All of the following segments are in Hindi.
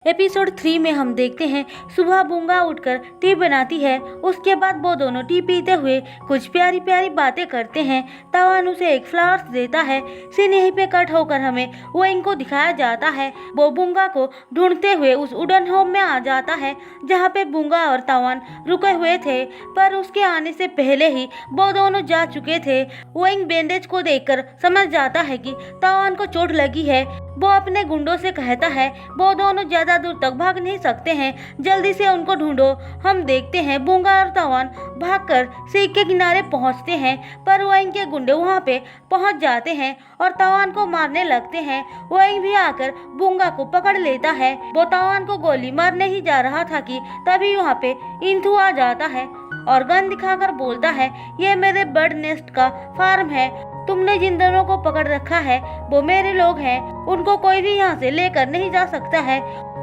एपिसोड 3 में हम देखते हैं सुबह बूंगा उठकर टी बनाती है। उसके बाद वो दोनों टी पीते हुए कुछ प्यारी प्यारी बातें करते हैं। तवान उसे एक फ्लावर्स देता है। सीन यहीं पे कट होकर हमें वो इनको दिखाया जाता है। वो बूंगा को ढूंढते हुए उस वुडन होम में आ जाता है जहाँ पे बूंगा और तवान रुके हुए थे, पर उसके आने से पहले ही वो दोनों जा चुके थे। वो बैंडेज को देखकर समझ जाता है कि तवान को चोट लगी है। वो अपने गुंडों से कहता है वो दोनों ज्यादा दूर तक भाग नहीं सकते हैं, जल्दी से उनको ढूंढो। हम देखते हैं बूंगा और तवान भागकर सी के किनारे पहुंचते हैं, पर वहीं के गुंडे वहां पे पहुंच जाते हैं और तवान को मारने लगते हैं। वहीं भी आकर बूंगा को पकड़ लेता है। वो तवान को गोली मारने ही जा रहा था कि तभी वहां पे इंथू आ जाता है और गन दिखाकर बोलता है ये मेरे बर्ड नेस्ट का फार्म है। तुमने जिन दोनों को पकड़ रखा है वो मेरे लोग हैं, उनको कोई भी यहाँ से लेकर नहीं जा सकता है।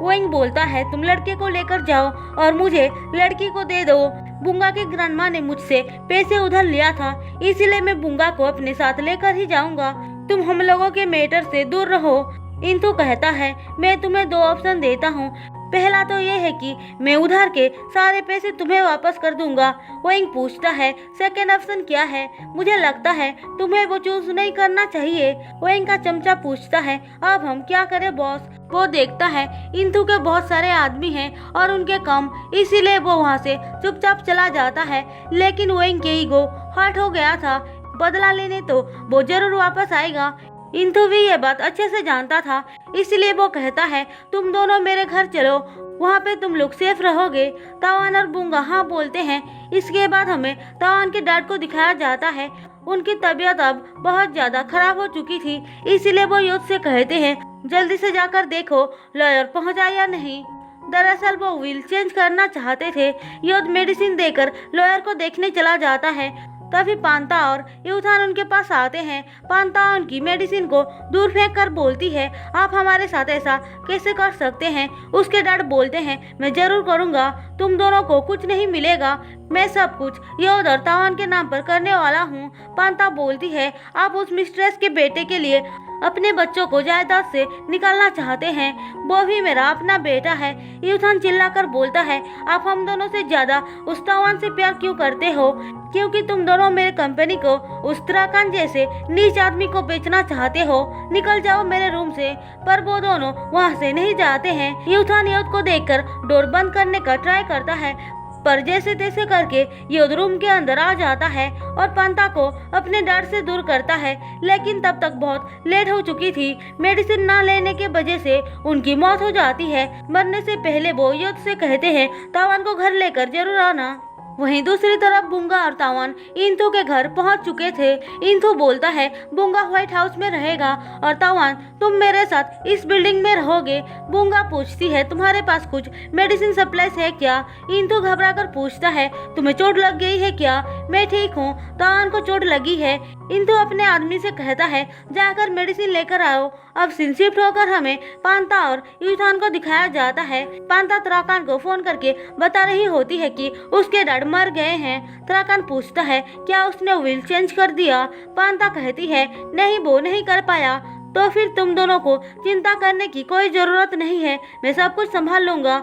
विंग बोलता है तुम लड़के को लेकर जाओ और मुझे लड़की को दे दो। बूंगा की ग्रैंडमा ने मुझसे पैसे उधार लिया था, इसीलिए मैं बूंगा को अपने साथ लेकर ही जाऊंगा। तुम हम लोगों के मैटर से दूर रहो। इंतु कहता है मैं तुम्हें 2 ऑप्शन देता हूँ। पहला तो ये है कि मैं उधार के सारे पैसे तुम्हें वापस कर दूंगा। विंग पूछता है सेकेंड ऑप्शन क्या है? मुझे लगता है तुम्हें वो चूज नहीं करना चाहिए। विंग का चमचा पूछता है अब हम क्या करें बॉस? वो देखता है इंतु के बहुत सारे आदमी हैं और उनके कम, इसीलिए वो वहाँ से चुपचाप चला जाता है। लेकिन विंग के ईगो हर्ट हो गया था, बदला लेने तो वो जरूर वापस आएगा। इंतु भी ये बात अच्छे से जानता था, इसलिए वो कहता है तुम दोनों मेरे घर चलो, वहाँ पे तुम लोग सेफ रहोगे। तवान और बूंगा हाँ बोलते हैं। इसके बाद हमें तवान के डैड को दिखाया जाता है। उनकी तबीयत अब बहुत ज्यादा खराब हो चुकी थी, इसीलिए वो युद्ध से कहते हैं जल्दी से जाकर देखो लॉयर पहुँचा या नहीं। दरअसल वो व्हील चेंज करना चाहते थे। युद्ध मेडिसिन देकर लॉयर को देखने चला जाता है। तभी पांता और यूथान उनके पास आते हैं। पांता उनकी मेडिसिन को दूर फेंक कर बोलती है आप हमारे साथ ऐसा कैसे कर सकते हैं? उसके डैड बोलते हैं मैं जरूर करूंगा, तुम दोनों को कुछ नहीं मिलेगा, मैं सब कुछ योद और तवान के नाम पर करने वाला हूँ। पांता बोलती है आप उस मिस्ट्रेस के बेटे के लिए अपने बच्चों को जायदाद से निकालना चाहते हैं, वो भी मेरा अपना बेटा है। यूथान चिल्लाकर बोलता है आप हम दोनों से ज्यादा उस तवान से प्यार क्यों करते हो? क्योंकि तुम दोनों मेरे कंपनी को उस त्राकान जैसे नीच आदमी को बेचना चाहते हो। निकल जाओ मेरे रूम से। पर वो दोनों वहाँ से नहीं जाते हैं। यूथान युद्ध को देखकर डोर बंद करने का ट्राई करता है, पर जैसे तैसे करके युद्ध रूम के अंदर आ जाता है और पांता को अपने डर से दूर करता है। लेकिन तब तक बहुत लेट हो चुकी थी। मेडिसिन ना लेने के वजह से उनकी मौत हो जाती है। मरने से पहले वो युद्ध से कहते हैं तवान को घर लेकर जरूर आना। वहीं दूसरी तरफ बूंगा और तवान इंथु के घर पहुंच चुके थे। इंथु बोलता है बूंगा व्हाइट हाउस में रहेगा और तवान तुम मेरे साथ इस बिल्डिंग में रहोगे। बूंगा पूछती है तुम्हारे पास कुछ मेडिसिन सप्लाईज है क्या? इंथु घबराकर पूछता है तुम्हें चोट लग गई है क्या? मैं ठीक हूँ, तवान को चोट लगी है। इंथु अपने आदमी से कहता है जाकर मेडिसिन लेकर आओ। अब सीन शिफ्ट होकर हमें पांता और यूथान को दिखाया जाता है। पांता त्राकान को फोन करके बता रही होती है कि उसके डैड मर गए हैं। त्राकान पूछता है क्या उसने व्हील चेंज कर दिया? पांता कहती है नहीं वो नहीं कर पाया। तो फिर तुम दोनों को चिंता करने की कोई जरूरत नहीं है, मैं सब कुछ संभाल लूंगा।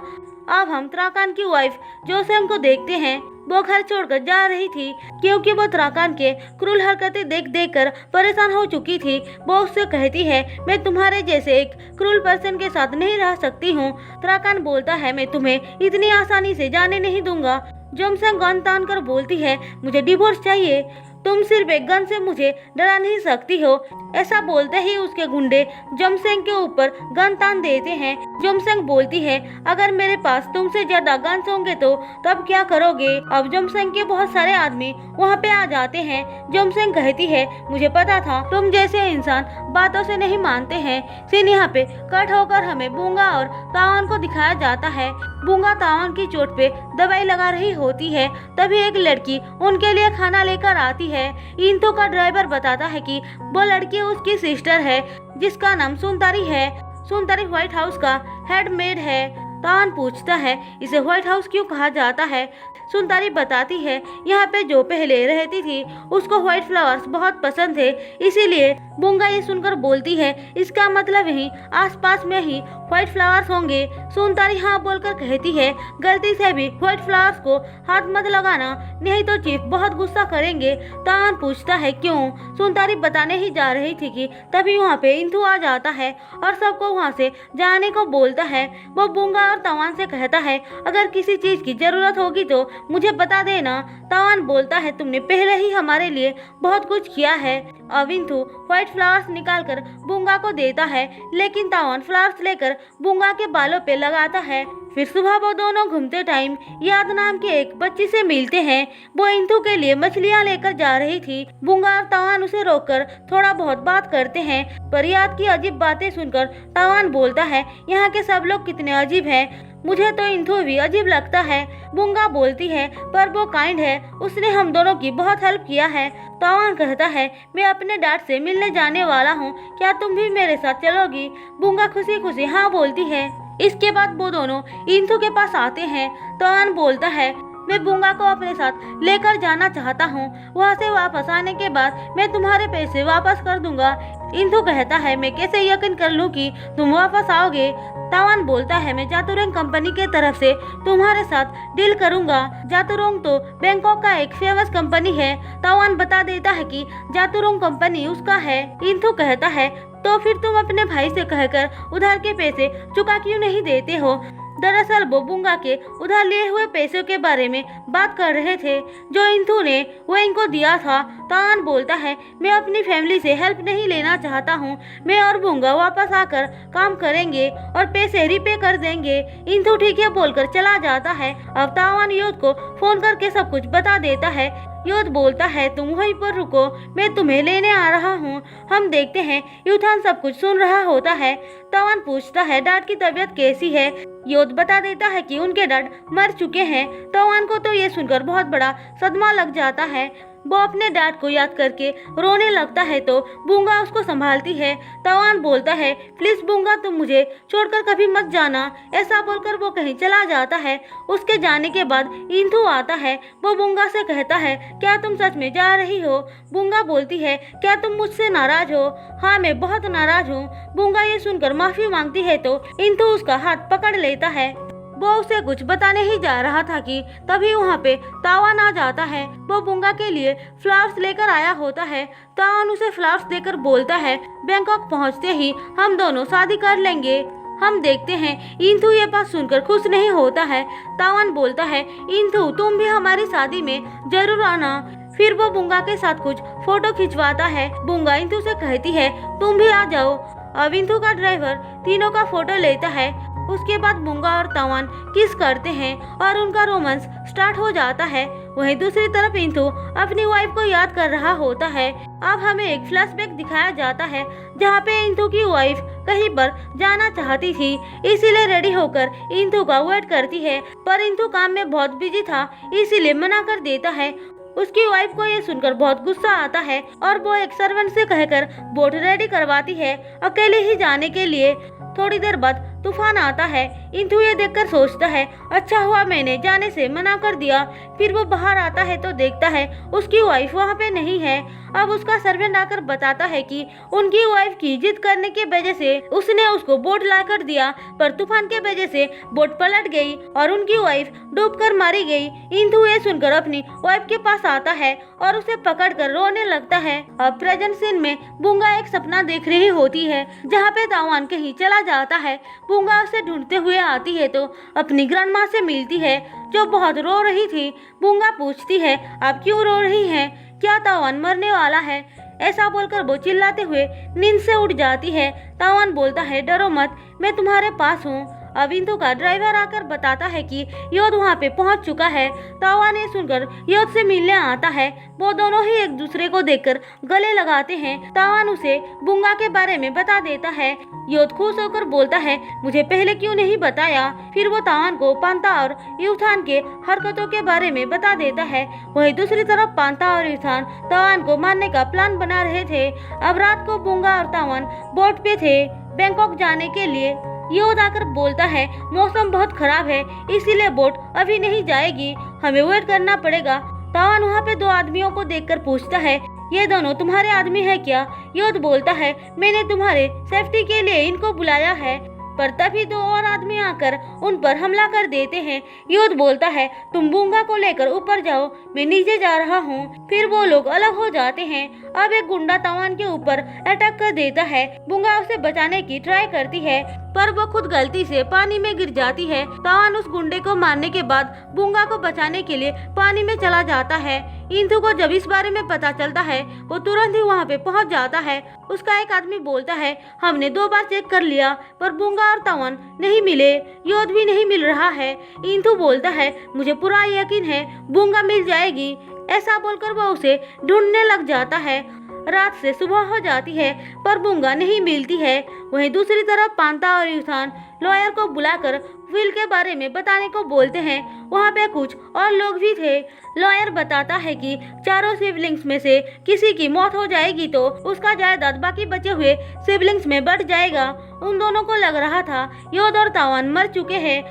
अब हम त्राकान की वाइफ जोसेम को देखते हैं। वो घर छोड़कर जा रही थी क्योंकि वो त्राकान के क्रूर हरकतें देख देख कर परेशान हो चुकी थी। वो उससे कहती है मैं तुम्हारे जैसे एक क्रूर पर्सन के साथ नहीं रह सकती हूँ। त्राकान बोलता है मैं तुम्हें इतनी आसानी से जाने नहीं दूंगा। जोमसेंग गन तान कर बोलती है मुझे डिवोर्स चाहिए, तुम सिर्फ एक गन से मुझे डरा नहीं सकती हो। ऐसा बोलते ही उसके गुंडे जोमसेंग के ऊपर गन तान देते हैं। जोमसेंग बोलती है अगर मेरे पास तुमसे ज्यादा गन्स होंगे तो तब क्या करोगे? अब जोमसेंग के बहुत सारे आदमी वहाँ पे आ जाते हैं। जोमसेंग कहती है मुझे पता था तुम जैसे इंसान बातों से नहीं मानते हैं। सीन यहाँ पे कट होकर हमें बूंगा और तवान को दिखाया जाता है। बूंगा तवान की चोट पे दवाई लगा रही होती है। तभी एक लड़की उनके लिए खाना लेकर आती है। इंथु का ड्राइवर बताता है कि वो लड़की उसकी सिस्टर है जिसका नाम सुनतारी है। सुनतारी व्हाइट हाउस का हेड मेड है। तवान पूछता है इसे व्हाइट हाउस क्यों कहा जाता है? सुनतारी बताती है यहाँ पे जो पहले रहती थी उसको व्हाइट फ्लावर्स बहुत पसंद थे, इसीलिए बुंगा ये सुनकर बोलती है, इसका मतलब यही आसपास में ही व्हाइट फ्लावर्स होंगे। सुनतारी हाँ बोलकर कहती है, गलती से भी व्हाइट फ्लावर्स को हाथ मत लगाना, नहीं तो चीफ बहुत गुस्सा करेंगे। तावान पूछता है क्यों? सुनतारी बताने ही जा रही थी कि तभी वहाँ पे इंथु आ जाता है और सबको वहाँ से जाने को बोलता है। वो बुंगा और तावान से कहता है, अगर किसी चीज की जरूरत होगी तो मुझे बता देना। तावान बोलता है, तुमने पहले ही हमारे लिए बहुत कुछ किया है। अब इंथु व्हाइट फ्लावर्स निकालकर बुंगा को देता है, लेकिन तावान फ्लावर्स लेकर बुंगा के बालों पे लगाता है। फिर सुबह वो दोनों घूमते टाइम याद नाम के एक बच्ची से मिलते हैं। वो इंथु के लिए मछलियाँ लेकर जा रही थी। बुंगा और तावान उसे रोककर थोड़ा बहुत बात करते हैं, पर याद की अजीब बातें सुनकर तावान बोलता है, यहाँ के सब लोग कितने अजीब हैं, मुझे तो इंथु भी अजीब लगता है। बुंगा बोलती है, पर वो काइंड है, उसने हम दोनों की बहुत हेल्प किया है। तावान कहता है, मैं अपने डैड से मिलने जाने वाला हूँ, क्या तुम भी मेरे साथ चलोगी? बुंगा खुशी खुशी हाँ बोलती है। इसके बाद वो दोनों इंथु के पास आते हैं। तावान बोलता है, मैं बुंगा को अपने साथ लेकर जाना चाहता हूँ, वहाँ से वापस आने के बाद मैं तुम्हारे पैसे वापस कर दूंगा। इंथु कहता है, मैं कैसे यकीन कर लूँ कि तुम वापस आओगे? तावान बोलता है, मैं जातुरोंग कंपनी के तरफ से तुम्हारे साथ डील करूंगा। जातुरोंग तो बैंकॉक का एक फेमस कंपनी है। तावान बता देता है कि जातुरोंग कंपनी उसका है। इंथु कहता है, तो फिर तुम अपने भाई से कहकर उधार के पैसे चुका क्यों नहीं देते हो? दरअसल वो बुंगा के उधार लिए हुए पैसों के बारे में बात कर रहे थे जो इंथु ने वो इनको दिया था। तावान बोलता है, मैं अपनी फैमिली से हेल्प नहीं लेना चाहता हूँ, मैं और बुंगा वापस आकर काम करेंगे और पैसे रिपे कर देंगे। इंथु ठीक है बोलकर चला जाता है। अब तावान योद को फोन करके सब कुछ बता देता है। योद बोलता है, तुम वहीं पर रुको, मैं तुम्हें लेने आ रहा हूँ। हम देखते हैं यूथान सब कुछ सुन रहा होता है। तावान पूछता है, डैड की तबीयत कैसी है? योद बता देता है कि उनके डैड मर चुके हैं। तावान को तो ये सुनकर बहुत बड़ा सदमा लग जाता है। वो अपने डैड को याद करके रोने लगता है तो बुंगा उसको संभालती है। तावान बोलता है, प्लीज बुंगा तुम मुझे छोड़कर कभी मत जाना। ऐसा बोलकर वो कहीं चला जाता है। उसके जाने के बाद इंथु आता है। वो बुंगा से कहता है, क्या तुम सच में जा रही हो? बुंगा बोलती है, क्या तुम मुझसे नाराज हो? हाँ मैं बहुत नाराज हूँ। बुंगा ये सुनकर माफी मांगती है तो इंथु उसका हाथ पकड़ लेता है। वो उसे कुछ बताने ही जा रहा था कि तभी वहाँ पे तावान आ जाता है। वो बुंगा के लिए फ्लावर्स लेकर आया होता है। तावान उसे फ्लावर्स देकर बोलता है, बैंकॉक पहुँचते ही हम दोनों शादी कर लेंगे। हम देखते हैं इंथु ये बात सुनकर खुश नहीं होता है। तावान बोलता है, इंथु तुम भी हमारी शादी में जरूर आना। फिर वो बुंगा के साथ कुछ फोटो खिंचवाता है। बुंगा इंथु से कहती है, तुम भी आ जाओ। अब इंथु का ड्राइवर तीनों का फोटो लेता है। उसके बाद बुंगा और तावान किस करते हैं और उनका रोमांस स्टार्ट हो जाता है। वहीं दूसरी तरफ इंथु अपनी वाइफ को याद कर रहा होता है। अब हमें एक फ्लैशबैक दिखाया जाता है जहाँ पे इंथु की वाइफ कहीं पर जाना चाहती थी, इसीलिए रेडी होकर इंथु का वेट करती है, पर इंथु काम में बहुत बिजी था इसीलिए मना कर देता है। उसकी वाइफ को ये सुनकर बहुत गुस्सा आता है और वो एक सर्वेंट से कहकर बोट रेडी करवाती है अकेले ही जाने के लिए। थोड़ी देर बाद तूफान आता है। इंथु ये देखकर सोचता है, अच्छा हुआ मैंने जाने से मना कर दिया। फिर वो बाहर आता है तो देखता है उसकी वाइफ वहाँ पे नहीं है। अब उसका सर्वेंट आकर बताता है कि उनकी वाइफ की जिद करने की वजह से उसने उसको बोट ला कर दिया, पर तूफान के वजह से बोट पलट गई और उनकी वाइफ डूबकर मारी गई। इंथु ये सुनकर अपनी वाइफ के पास आता है और उसे पकड़कर रोने लगता है। अब प्रेजेंट सीन में बुंगा एक सपना देख रही होती है जहाँ पे तावान कहीं चला जाता है। बुंगा उसे ढूंढते हुए आती है तो अपनी ग्रैंड माँ से मिलती है जो बहुत रो रही थी। बुंगा पूछती है, आप क्यों रो रही हैं? क्या तावान मरने वाला है? ऐसा बोलकर वो चिल्लाते हुए नींद से उठ जाती है। तावान बोलता है, डरो मत, मैं तुम्हारे पास हूँ। अब इंथु का ड्राइवर आकर बताता है कि योद वहाँ पे पहुँच चुका है। तावान ये सुनकर योद से मिलने आता है। वो दोनों ही एक दूसरे को देखकर गले लगाते हैं। तावान उसे बुंगा के बारे में बता देता है। योद खुश होकर बोलता है, मुझे पहले क्यों नहीं बताया? फिर वो तावान को पांता और यूथान के हरकतों के बारे में बता देता है। वहीं दूसरी तरफ पांता और यूथान तावान को मारने का प्लान बना रहे थे। अब रात को बुंगा और तावान बोट पे थे बैंकॉक जाने के लिए। योद आकर बोलता है, मौसम बहुत खराब है इसीलिए बोट अभी नहीं जाएगी, हमें वेट करना पड़ेगा। तावान वहाँ पे दो आदमियों को देखकर पूछता है, ये दोनों तुम्हारे आदमी है क्या? योध बोलता है, मैंने तुम्हारे सेफ्टी के लिए इनको बुलाया है। पर तभी दो और आदमी आकर उन पर हमला कर देते हैं। योध बोलता है, तुम बूंगा को लेकर ऊपर जाओ, मैं नीचे जा रहा हूँ। फिर वो लोग अलग हो जाते हैं। अब एक गुंडा तवान के ऊपर अटैक कर देता है। बूंगा उसे बचाने की ट्राई करती है, पर वो खुद गलती से पानी में गिर जाती है। तवान उस गुंडे को मारने के बाद बूंगा को बचाने के लिए पानी में चला जाता है। इंदु को जब इस बारे में पता चलता है, वो तुरंत ही वहाँ पे पहुँच जाता है। उसका एक आदमी बोलता है, हमने 2 बार चेक कर लिया पर बूंगा और तवान नहीं मिले, योध भी नहीं मिल रहा है। इंदु बोलता है, मुझे पूरा यकीन है बूंगा मिल जाएगी। ऐसा बोलकर वो उसे ढूंढने लग जाता है। रात से सुबह हो जाती है पर बूंगा नहीं मिलती है। वहीं दूसरी तरफ पांता और युसान लॉयर को बुलाकर विल के बारे में बताने को बोलते हैं। वहाँ पे कुछ और लोग भी थे। लॉयर बताता है कि चारों सिबलिंग्स में से किसी की मौत हो जाएगी तो उसका जायदाद बाकी बचे हुए सिबलिंग्स में बढ़ जाएगा। उन दोनों को लग रहा था योध और तवान मर चुके हैं,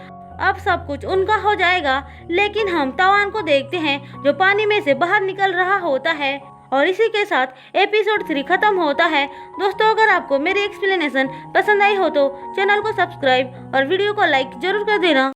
अब सब कुछ उनका हो जाएगा। लेकिन हम तवान को देखते हैं जो पानी में से बाहर निकल रहा होता है। और इसी के साथ एपिसोड 3 खत्म होता है। दोस्तों, अगर आपको मेरी एक्सप्लेनेशन पसंद आई हो तो चैनल को सब्सक्राइब और वीडियो को लाइक जरूर कर देना।